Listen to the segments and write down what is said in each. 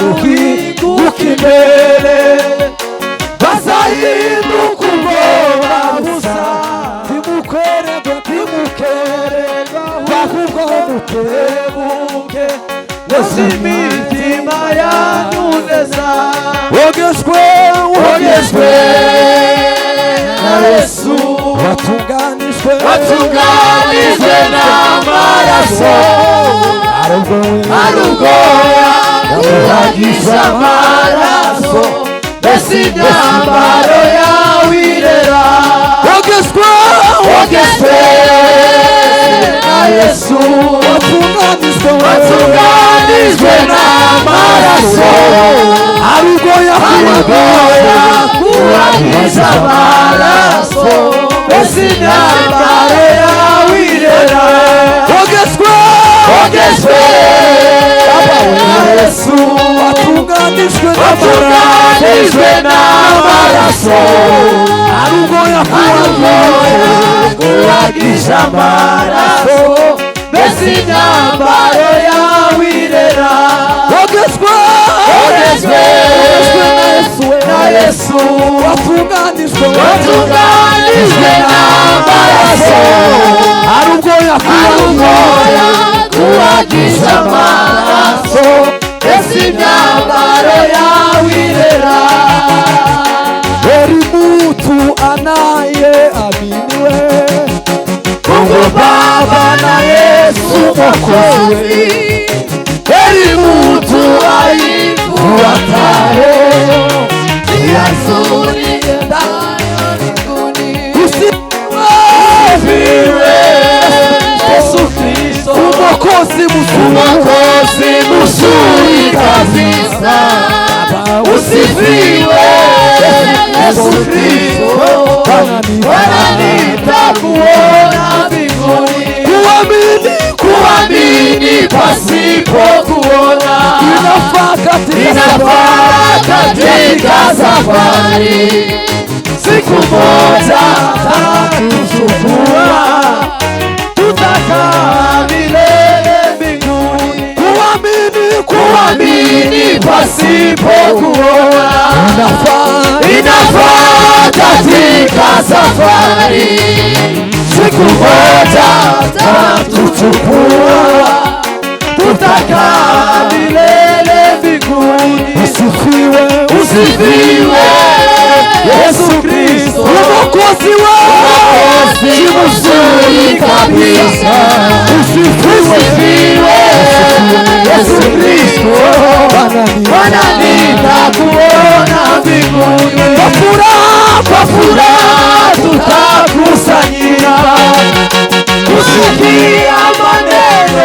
muhinguka imbere bazahinduka ubwoba busa timukererwa ahubwo mutebuke mbese imitima yanyu neza wogejwe na Yesu watunganijwe n'amaraso arubwoya yamuhagisha amaraso mbese imyambaro yawe irera wogejwe na Yesu watunganijwe n'amaraso arubwoya yamuhagisha amaraso mbese imyambaro yawe irera wogejwe na Yesu watunganijwe n'amaraso arubwoya yamuhagisha amaraso mbese imyambaro yawe irera wogejwe na Yesu watunganijwe n'amaraso arubwoya yamuhagisha amaraso mbese imyambaro yawe irera heri mtu anayeaminiwe Mungu Baba na Yesu Mwokozi, heri mtu aifuataye njia nzuri iendayo mbinguni. Usifiwe Yesu Kristo, Mwokozi mzuri kabisa. Usifiwe Yesu Kristo, Bwana nitakuona mbinguni. Kuamini pasipo kuona inafaa katika safari. Siku moja tatuchukua, tutakaa milele mbinguni. Kuamini pasipo kuona inafaa katika safari. Siku moja tatuchukua, tutakaa milele mbinguni. Usifiwe Yesu Kristo, Mwokozi mzuri kabisa. Usifiwe Yesu Kristo, Bwana nitakuona mbinguni. Kwa furaha tutakusanyika kusikia maneno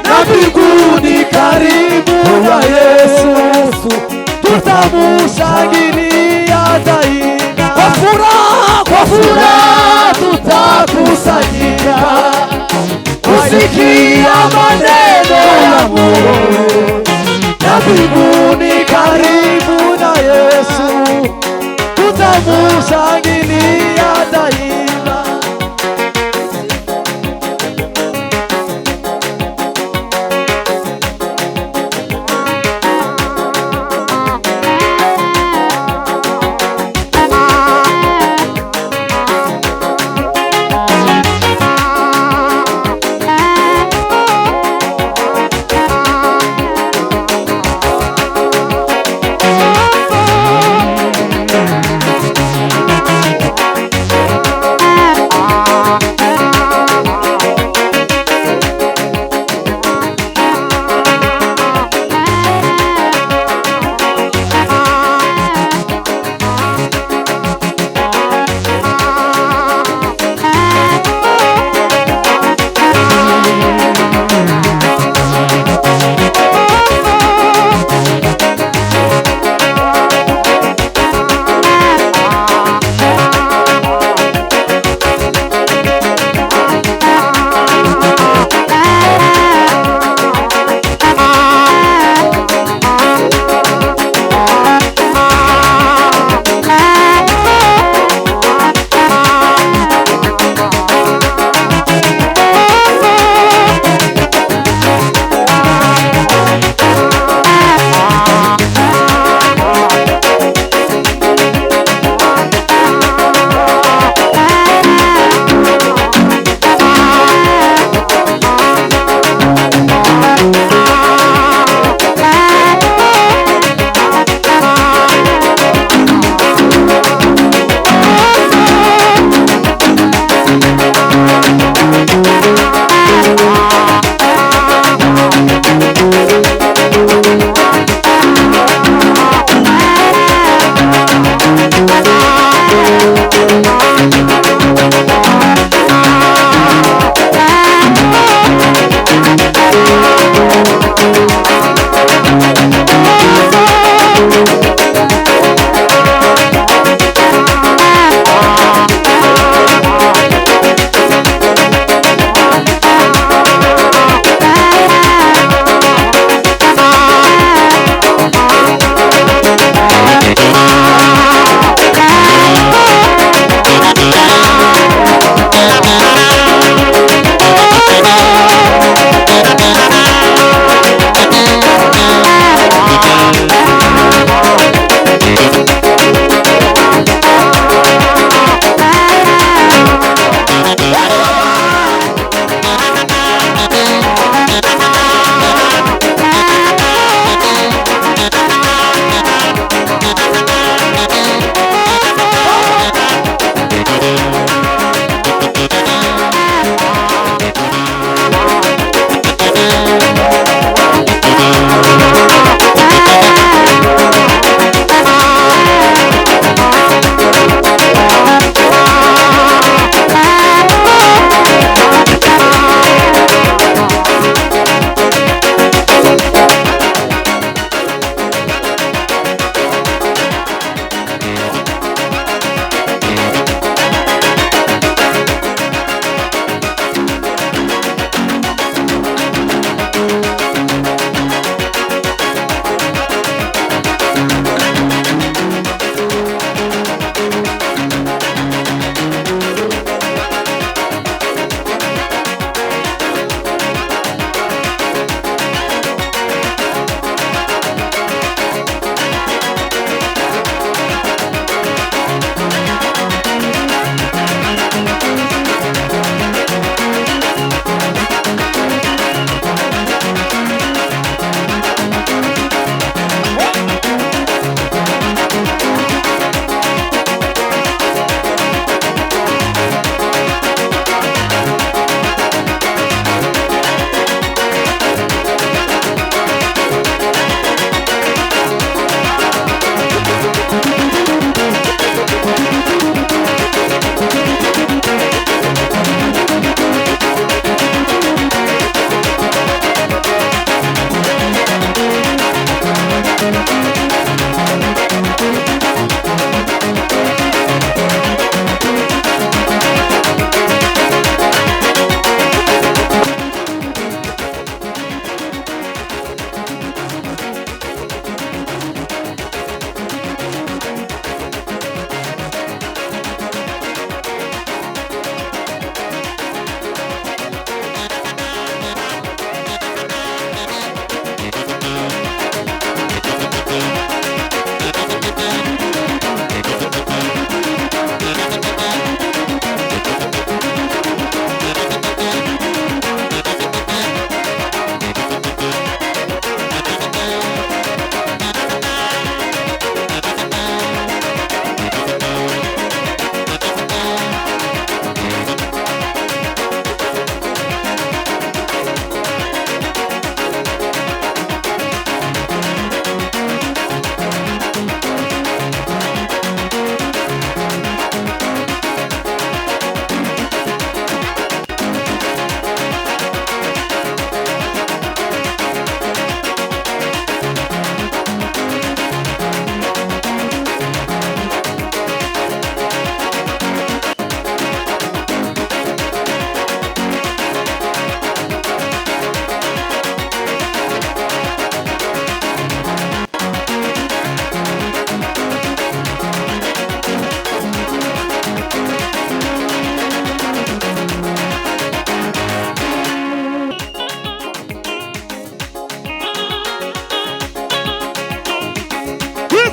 na mbinguni karibu na Yesu tutamushangilia daima. Kwa furaha tutakusanyika kusikia maneno ya Mungu na mbinguni karibu na Yesu tutamushangilia daima.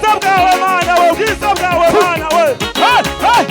ubwiza bwawe Mana we, ubwiza bwawe Mana we. Hey, hey.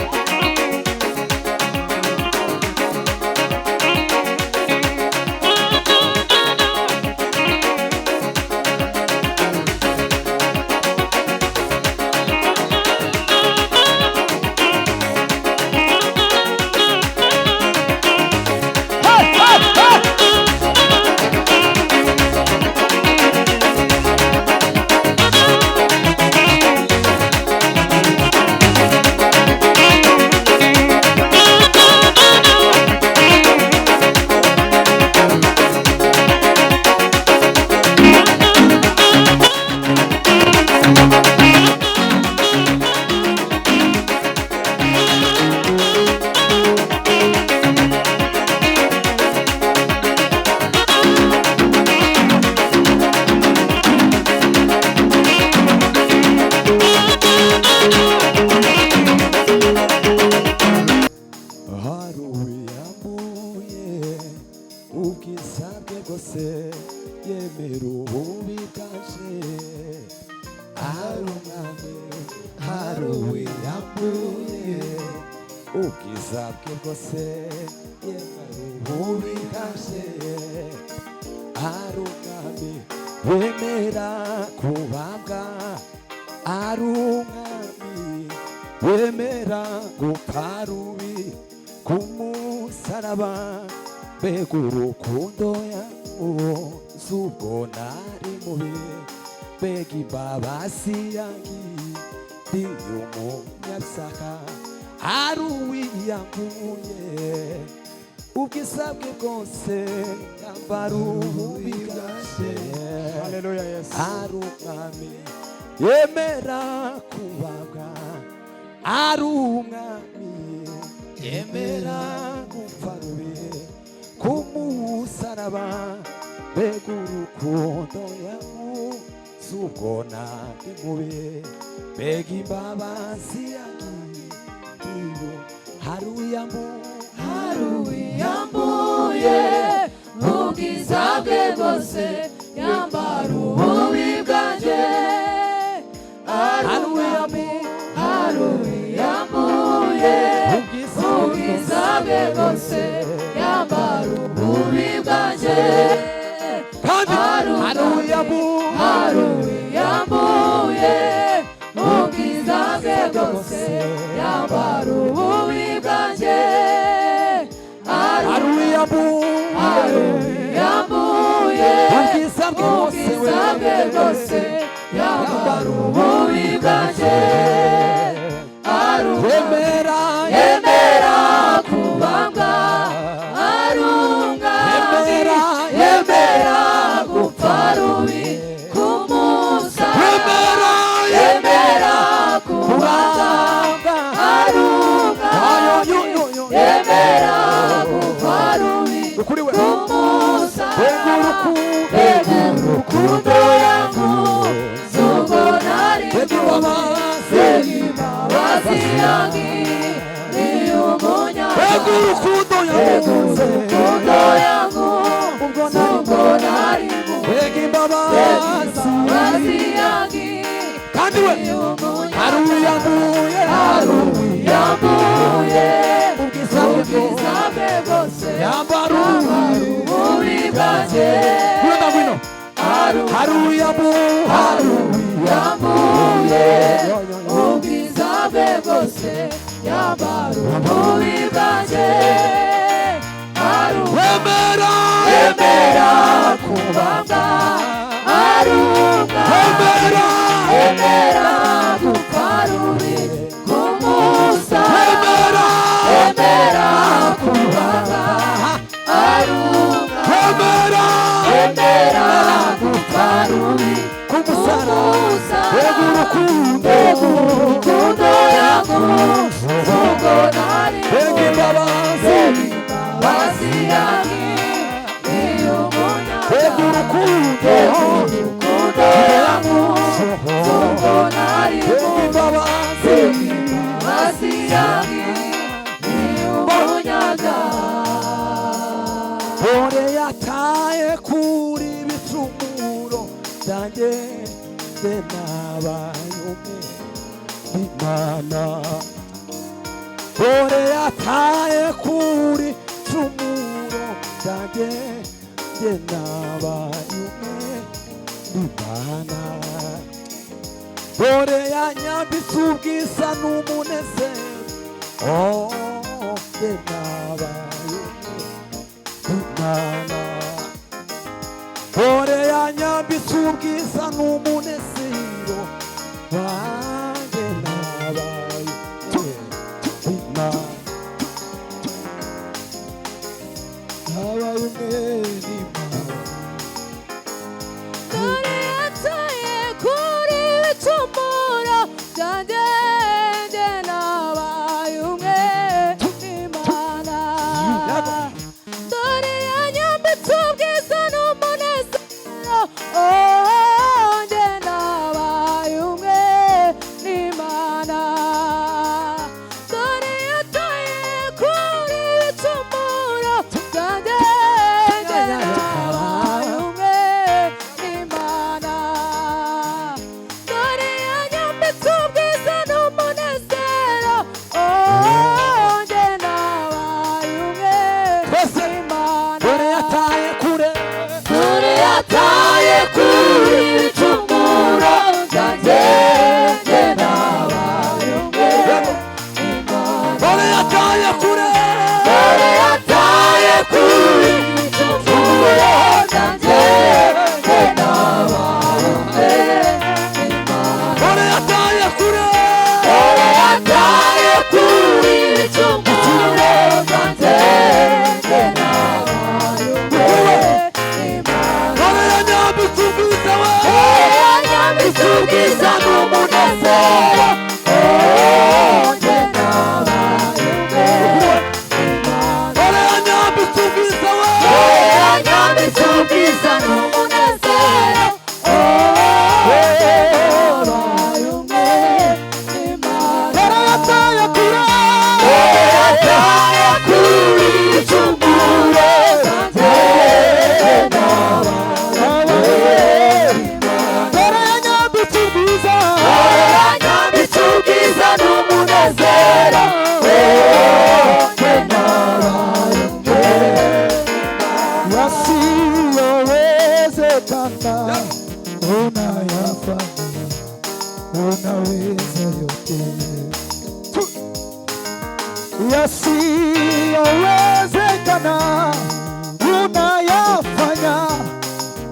wemera kubambwa ari umwami, wemera gupfa rubi ku musaraba, mbega urukundo yamuzi ubwo nari mubi, mbega imbabazi yangiriye umunyabyaha, ari uwiyambuye ubwiza bwe bwose yambara ububi bwanje. Haleluya Yesu. Ari umwami yemera kubabwa, ari umwami yemera gupfa rubi ku musaraba, mbega urukundo yamuzi ubwo nari mubi, mbega imbabazi yangiriye, hari uwiyambuye ubwiza bwe bwose yambara ububi bwanjye, hari uwiyambuye ubwiza bwe bwose yambara ububi bwanjye, hari uwiyambuye ubwiza bwe bwose yambara ububi bwanjye, hari uwiyambuye ubwiza bwe bwose yambara ububi bwanjye, yemera kubambwa ari umwami, yemera gupfa rubi ku musaraba, yemera kubambwa ari umwami, yemera gupfa rubi ku musaraba, mbega urukundo yamuzi ubwo nari mubi, imbabazi yangiriye umunyabyaha, mbega urukundo yamuzi ubwo nari mubi, mbega imbabazi yangiriye umunyabyaha, hari uwiyambuye ubwiza bwe bwose yambara ububi bwanjye, hari uwiyambuye ubwiza bwe bwose yambara ububi bwanjye, yemera kubambwa ari umwami, yemera gupfa rubi ku musaraba, yemera kubambwa ari umwami, yemera gupfa rubi ku musaraba, mbega urukundo yamuzi ubwo nari mubi, imbabazi yangiriye umunyabyaha, mbega urukundo yamuzi ubwo nari mubi, imbabazi yangiriye umunyabyaha. Ore yataye kuri ibicumuro byanjye, nabayumwe Imana Dore yataye kuri cumuro ryanjye Jye nabayumwe Imana Dore yanyambitse ubwiza n'umunezero Jye nabayumwe Imana Dore yanyambitse ubwiza n'umunezero wanjye nabayumwe Imana nabayumwe n'Imana Dore yataye kuri ibicumuro byanjye Jye nabayumwe n'Imana Dore yanyambitse ubwiza n'umunezero Jye nabayumwe n'Imana Dore yataye kuri ibicumuro byanjye Jye nabayumwe n'Imana Dore yanyambitse ubwiza n'umunezero Jye nabayumwe Twese n'Imana Dore yataye kure Dore yataye kuri ibicumuro byanjye Jye nabayumwe n'Imana Dore yataye kure Dore yataye kuri ibicumuro byanjye Jye nabayumwe n'Imana Dore yataye kure Dore yataye kuri ibicumuro byanjye Jye nabayumwe n'Imana Dore yanyambitse ubwiza we yanyambitse ubwiza n'umunezero Jye nabayumwe n'Imana Dore yanyambitse ubwiza we yanyambitse ubwiza n'umunezero Jye nabayumwe n'Imana Dore yataye kure Dore yataye kuri ibicumuro byanjye Jye nabayumwe n'Imana Dore yanyambitse ubwiza yanyambitse ubwiza n'umunezero Jye nabayumwe yasiyowezekana unayafanya unaweza yote yasiyowezekana unayafanya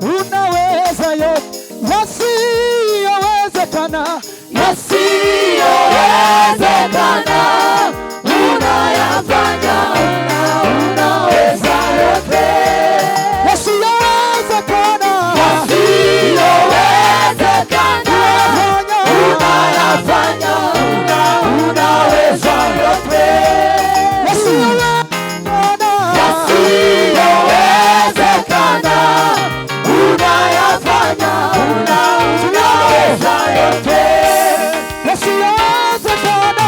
unaweza yote yasiyowezekana yasiyowezekana unayafanya unaweza yote yasiyowezekana yasiyowezekana unayafanya unaweza yote yasiyowezekana yasiyowezekana unayafanya unaweza yote yasiyowezekana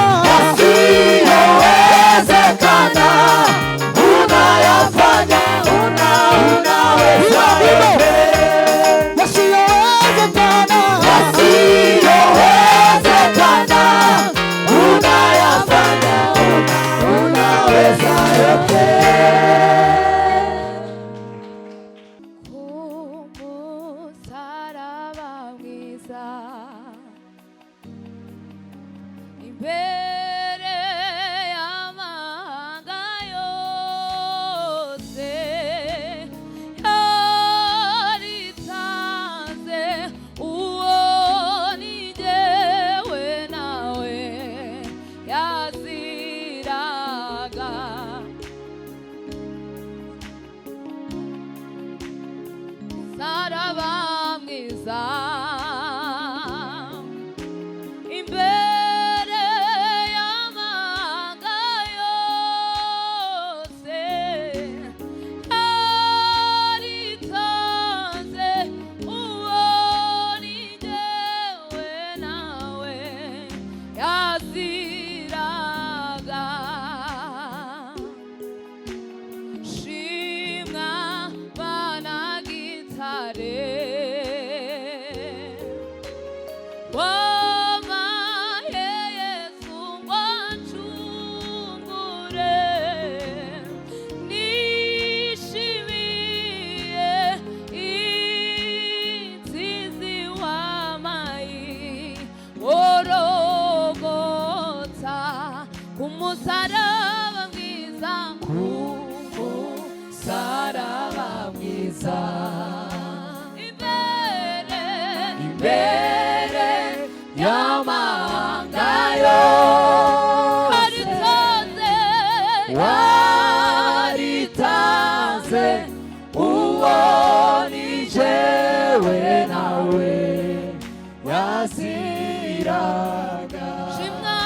ziraga shimwa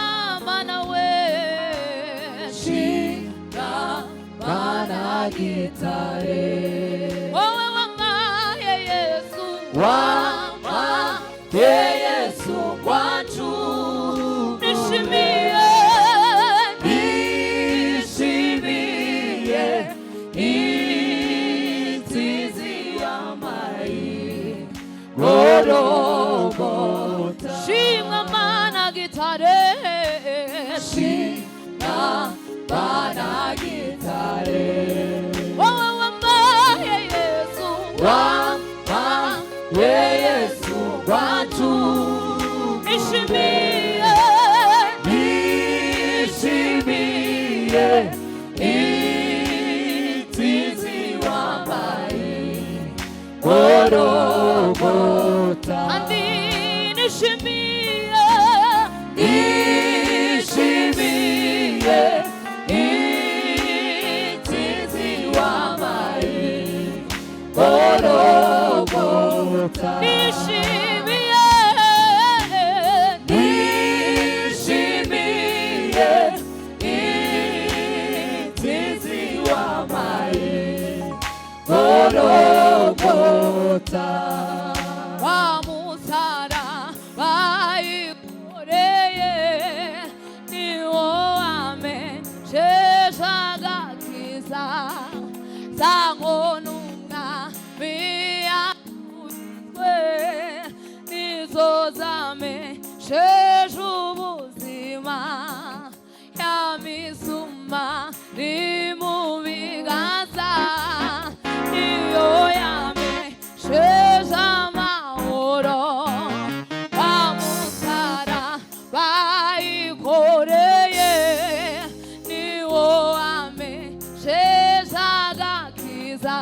mana we shimwa mana gitare wowe wamaye Yesu wamaye Yesu wacu nishimiye inzizi y'amayi Golgotha shimwa mana gitare shimwa mana gitare wowe wamaye Yesu wamaye Yesu wacu nishimiye inzizi wambaye Golgotha andi nishimiye inzizi wambaye Golgotha nishimiye inzizi wambaye Golgotha wa musara bayikoreye niwo wamesheje agakiza zangonumwa biyakuzwe nizo zamesheje ubuzima yamisuma ni mu biganza iyo yamesheje amahoro wa musara bayikoreye niwo wamesheje agakiza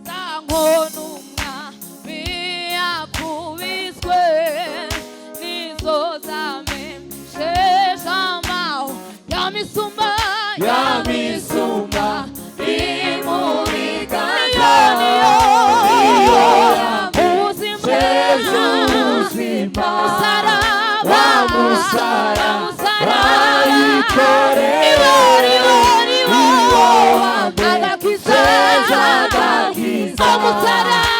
zangonumwa biyakubiswe nizo zamesheje amahoro yamisuma imu biganza iyo ubuzima musaraba bayikoreye agakiza umusaraba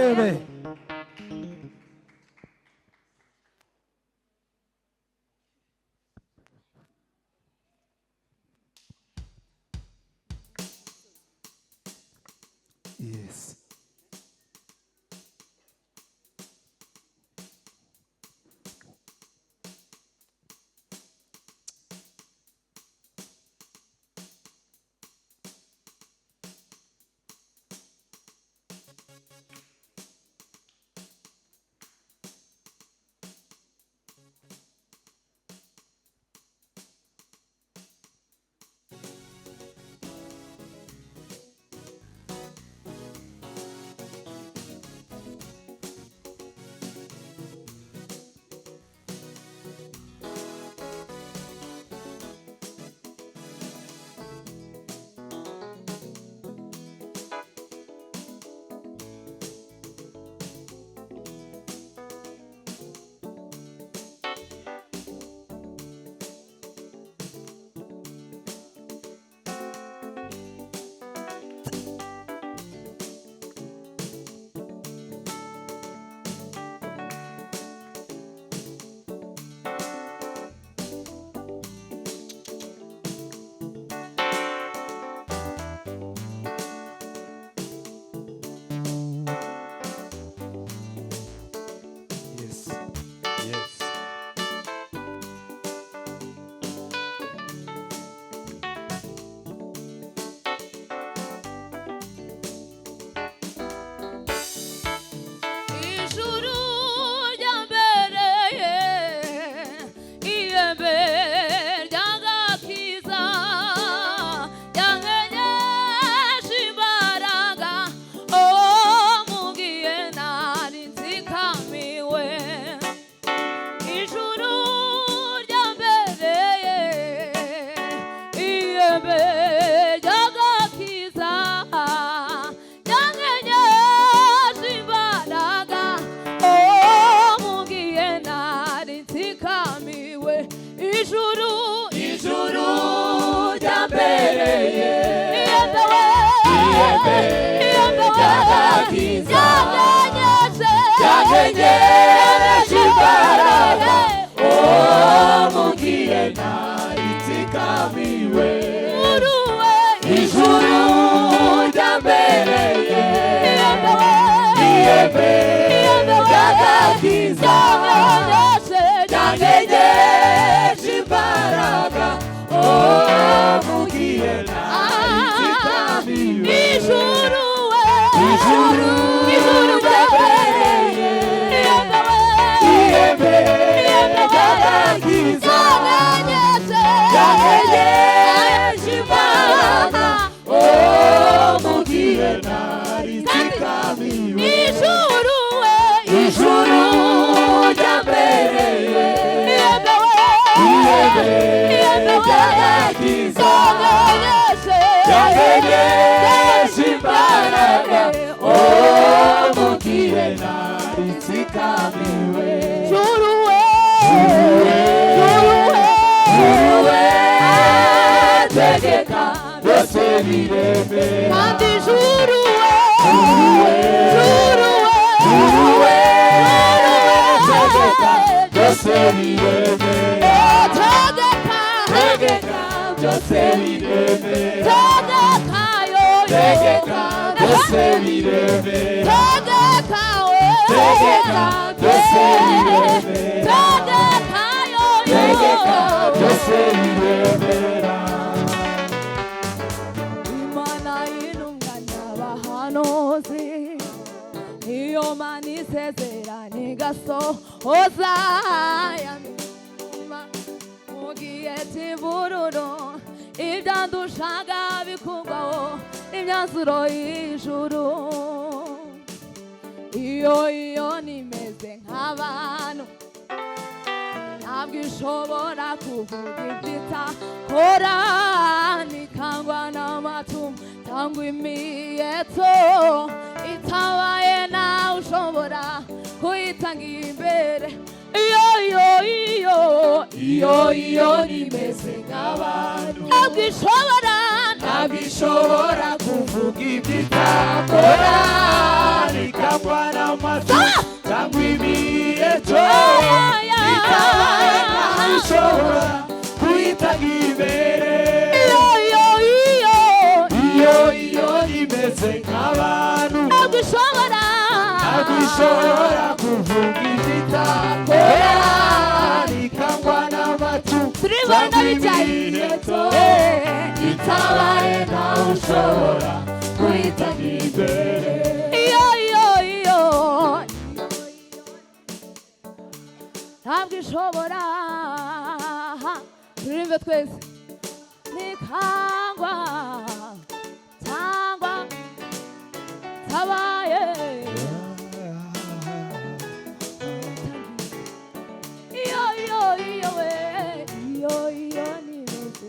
Amen. ihembe ry'agakiza ryanyegeje imbaraga mu gihe nari ijuru ryabereye ihembe ry'agakiza ryanyegeje imbaraga mu gihe nari nzikamiwe ijuru ryabereye ihembe ry'agakiza ryanyegeje imbaraga mu gihe nari nzikamiwe ijuru tegeka byose bireme kandi ijuru tegeka byose bireme tegeka byose bireme tegeka byose bireme tegeka byose bireme tegeka byose biremera Imana y'intunganya abahanuzi iyo Mana isezerana igasohoza ya mirima mu gihe cy'imvururu ibyandushaga bikurwaho imyanzuro y'ijuru iyo nimeze nk'abantu ntabwo ishobora kuvuga iby'itakora nikangwa n'amatungo cyangwa imiyeto itabaye nawe ushobora kuyitanga imbere iyo nimeze nk'abantu ntabwo ishobora kuvuga iby'itakora nikangwa n'amatungo cyangwa imiyeto itabaye nawe ushobora kuyitanga imbere iyo nimeze nk'abantu ntabwo ishobora kuvuga iby'itakora nikangwa n'amatungo turibona bijyayiyeto itabaye nawe ushobora kuyitanga imbere ntabwo ishobora turirimbe twese nikangwa cyangwa tabaye iyo nimeze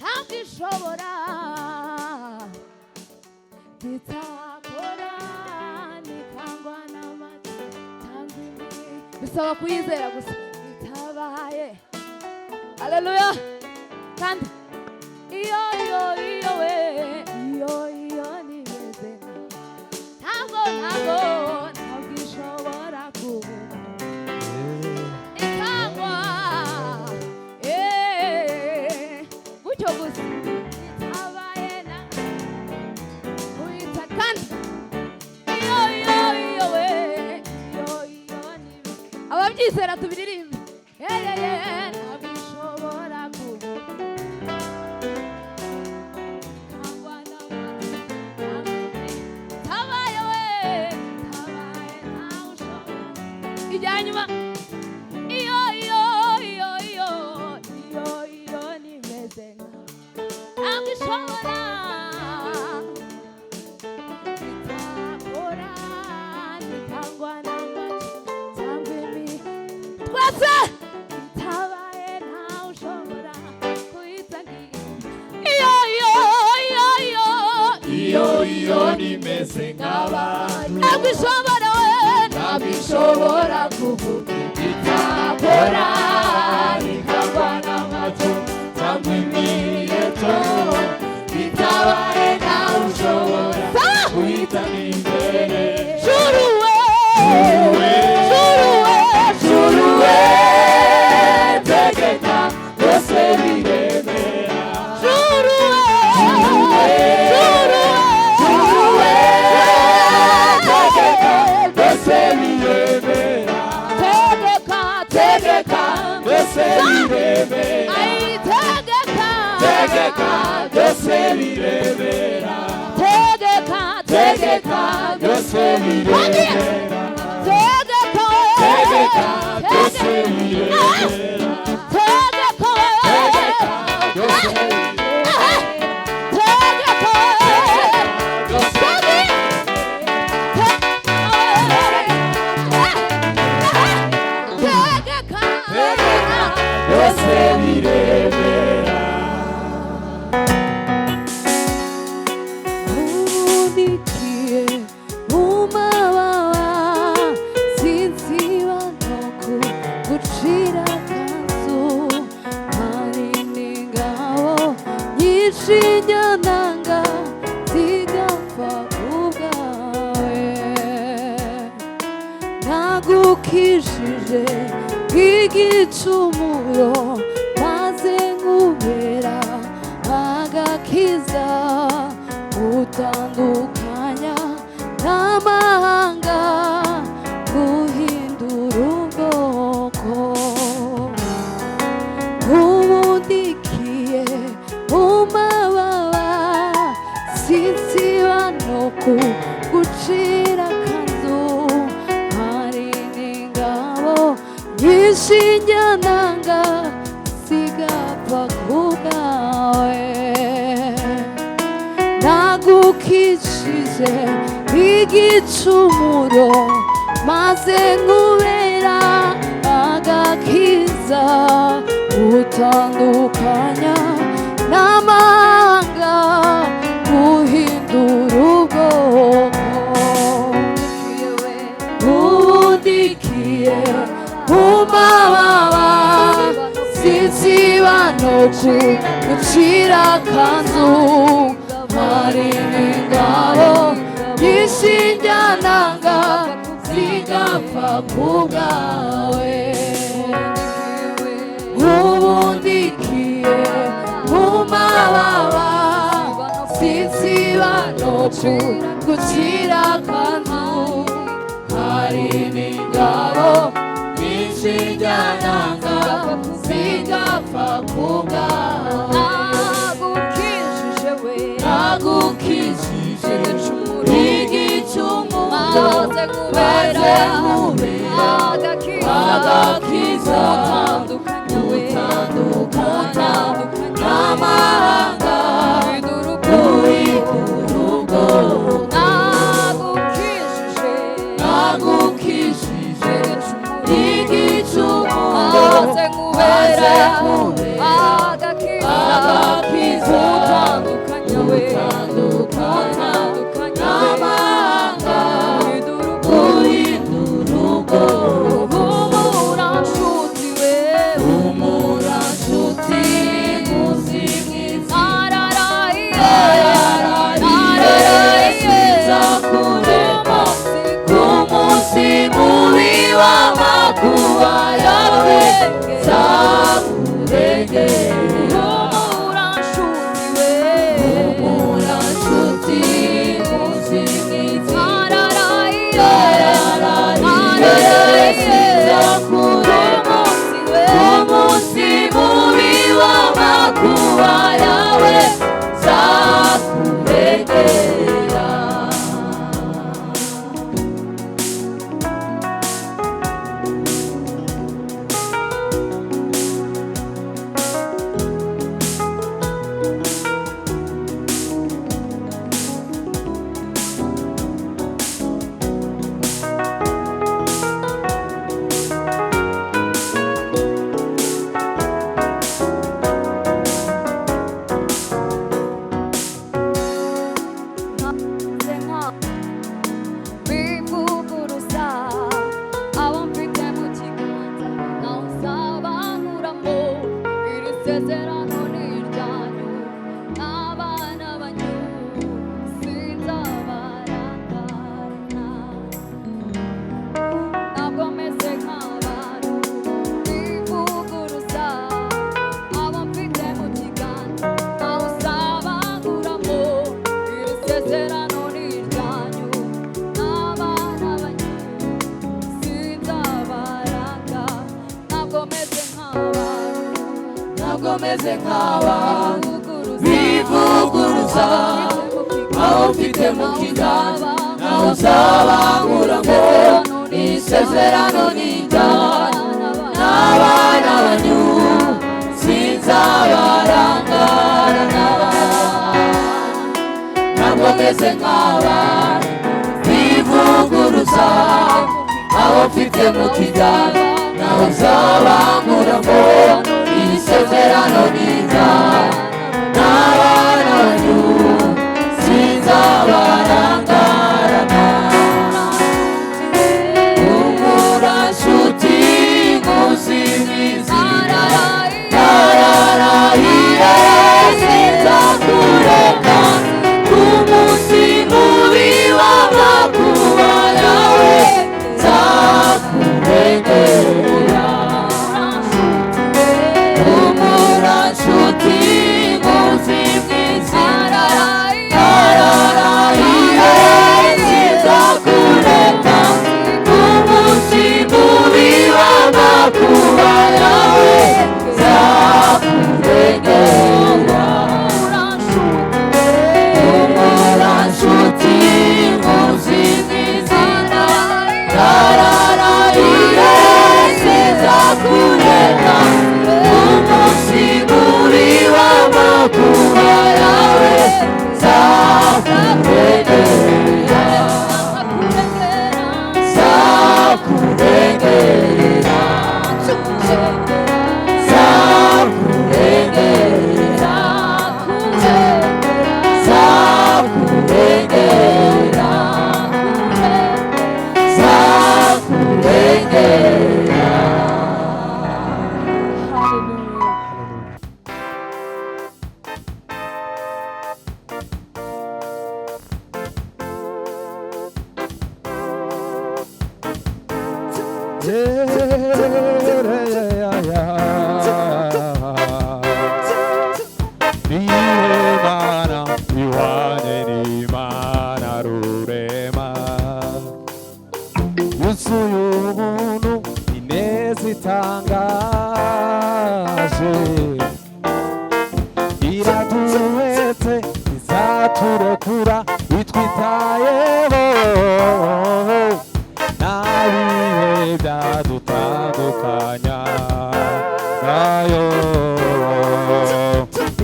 ntabwo ishobora itakora nikangwa n'amata cyangwa bisaba kuyizera gusa itabaye haleluya kandi iyo nimeze ntabwo ishobora kuvuga ikangwa gutyo gusa itabaye na uyita kandi iyo ababyizera tubiririmbe ntabwo ishobora kuvuga ijyanyuma iyo nimeze ntabwo ishobora itakora nikangwa n'amazi cyangwa twese itabaye ntawe ushobora kuyitagira iyo nimeze nk'abantu ntabwo ishobora kuvuga iby'itakora nikangwa n'amatungo cyangwa imiyeto itabaye nawe ushobora kuyitanga imbere juruwe tegeka byose biremera juruwe tegeka nagukijije igicumuro maze nkubera agakiza utandukanya n'amahanga guhindura ubwoko ubundikiye mu mababa sinsiba no kugucira akanzu hari n'ingabo nyinshi njyananga zigapfa ku bwawe nagukijije igicumuro maze nkubera agakiza utandukanya n'amahanga guhindura ubwoko ubundikiye mu mababa sinsiba no kugucira akanzu hari n'ingabo nyinshi njyananga zigapfa ku bwawe ubundikiye mu mababa sinsiba no kugucira akanzu hari n'ingabo nyinshi njyananga zigapfa ku bwawe nagukijije igicumuro maze nkubera agakiza utandukanya n'amahanga guhindura ubwoko nagukijije igicumuro maze nkubera agakiza utandukanya n'amahanga guhindura ubwoko umuranshuti muzimwiza sinzakureka ku munsi mubi w'amakuba yawe nzakurengera meze nk'abantu bivuguruza aho mfite mu kiganza naho uzabangura ngo isezerano n'ijyana n'abana banyu sinzabarangara ntabwo meze nk'abantu bivuguruza aho mfite mu kiganza naho uzabangura ngo isezerano n'ijyana n'abana banyu sinzabarangara umuranshuti muzimizi nararahira sinzakureka ku munsi mubi w'amakuba yawe nzakureka Imana ihwanye n'Imana rurema, yuzuye ubuntu ineza itangaje, iraduhetse izaturekura itwitayeho, nta bihe byadutandukanya nayo.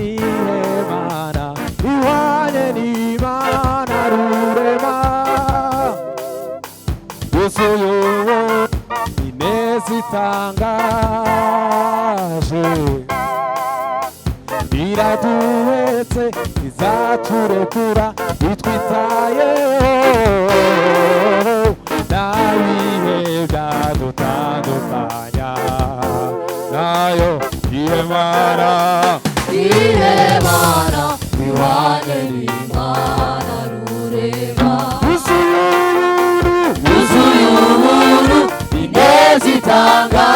Imana ihwanye n'Imana rurema, yuzuye ineza itangaje, iraduhetse izaturekura itwitayeho, nta bihe byadutandukanya nayo. Imana Imana ihwanye n'Imana rurema, yuzuye ubuntu ineza itangaje,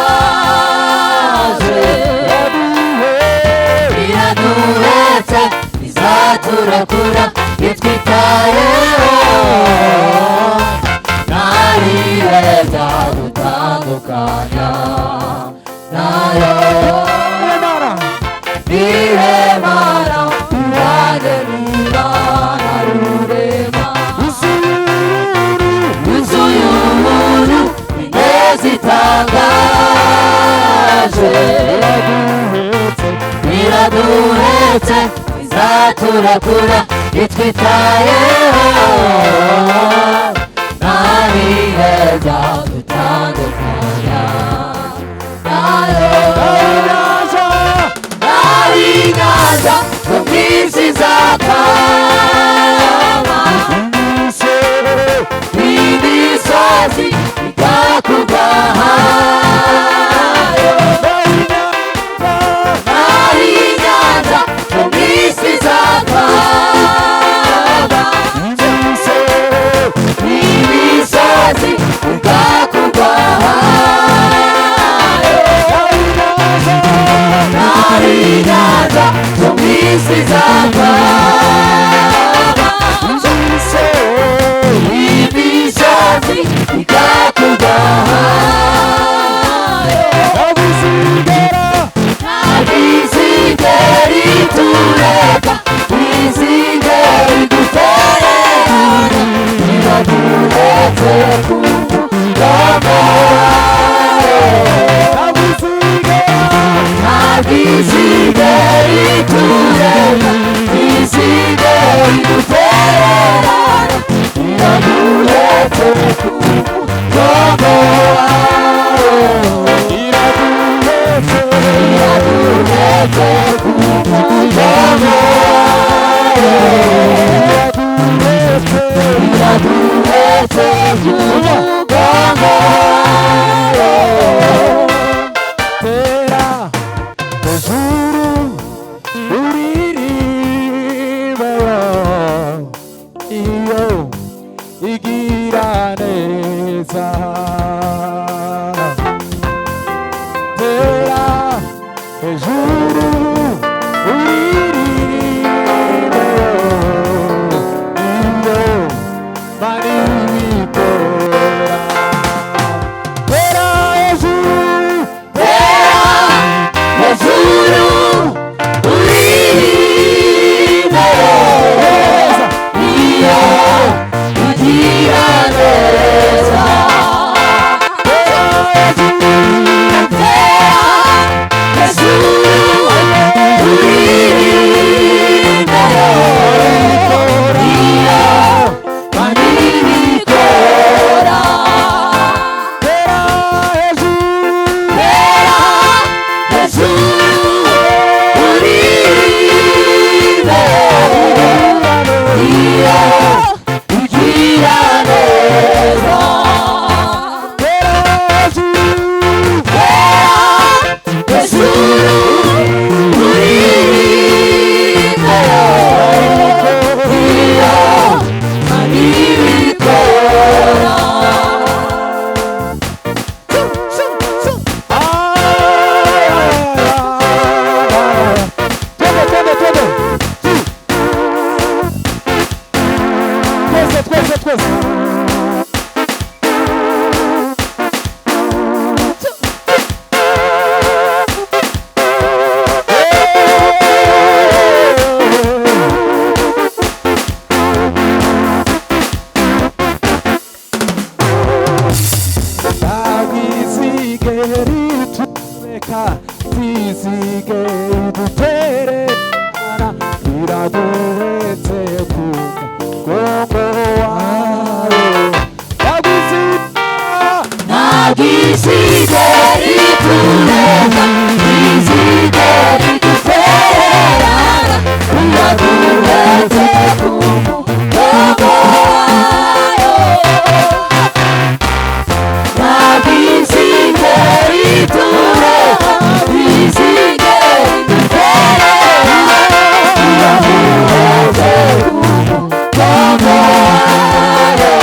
iraduhetse izaturekura itwitayeho, nta bihe byadutandukanya nayo. Imana ihwanye n'Imana rurema, yuzuye ubuntu ineza itangaje, iraduhetse izaturekura itwitayeho, nta bihe byadutandukanya nayo. Inyanja zo mw'isi zakama, imisozi ikakugwahayo, inyanja zo mw'isi zakama, imisozi ikakugwahayo, inyanja zo mw'isi zakama, imisozi ikakugwahayo, ntizigera itureka, ntizigera idutererana, iraduhetse ku mugongo wayo, ntizigera itureka, ntizigera idutererana, iraduhetse ku mugongo wayo, iraduhetse ku mugongo wayo, iraduhetse ku mugongo wayo. Tera hejuru uririmbeho, iyo igira neza. Tera hejuru uririmbeho, iyo bari bikora. Tera hejuru, hejuru uririmbeho, iyo igira neza. Nagizigeri tureka, izigeri dutererana, uyaduhetse ku mugongo wayo. Nagizigeri tureka, izigeri dutererana, uyaduhetse ku mugongo wayo.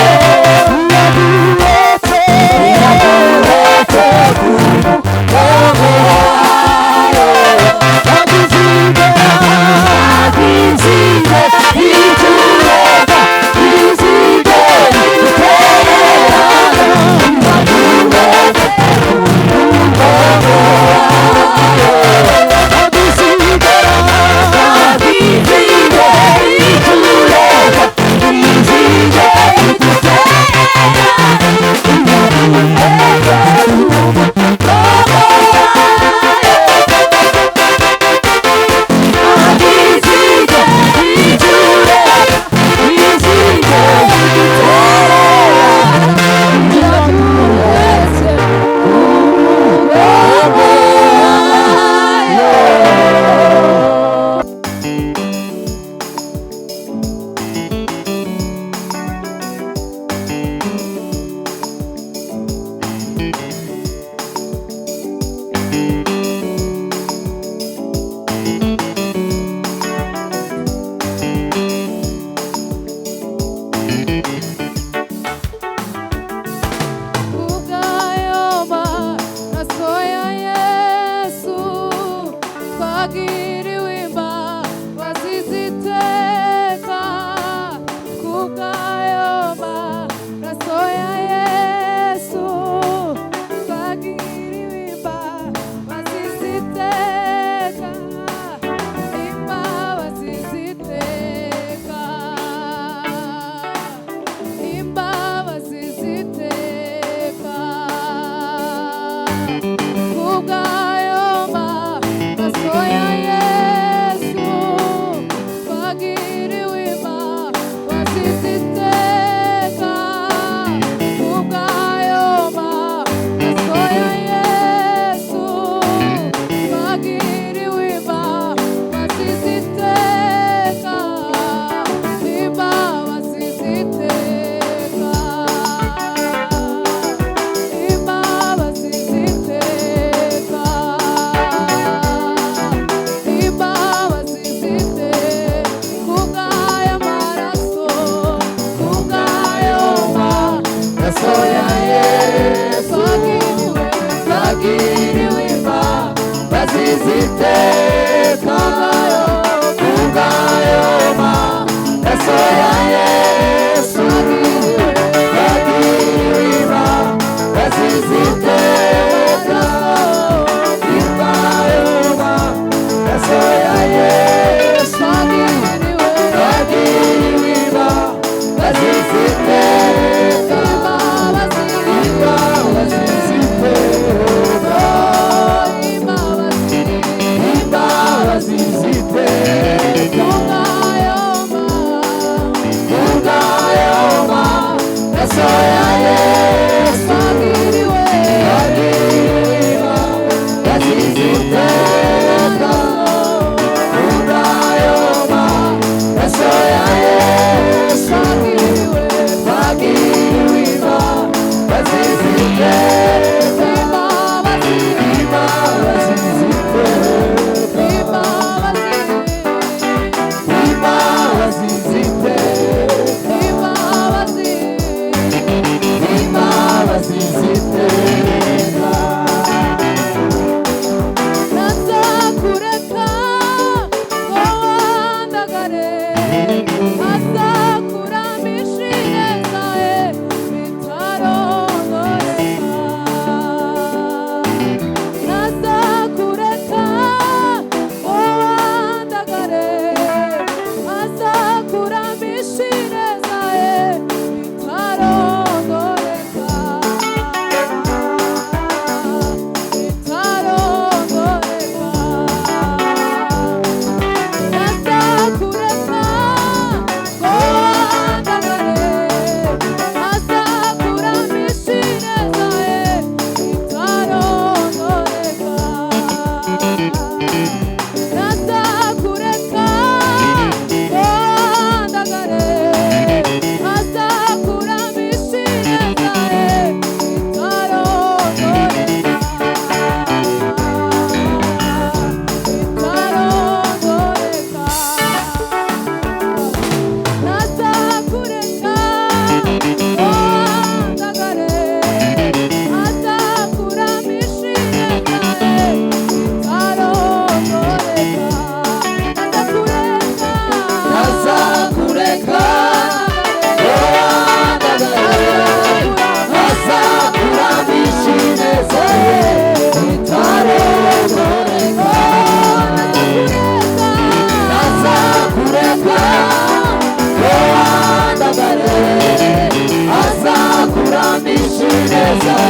Yesu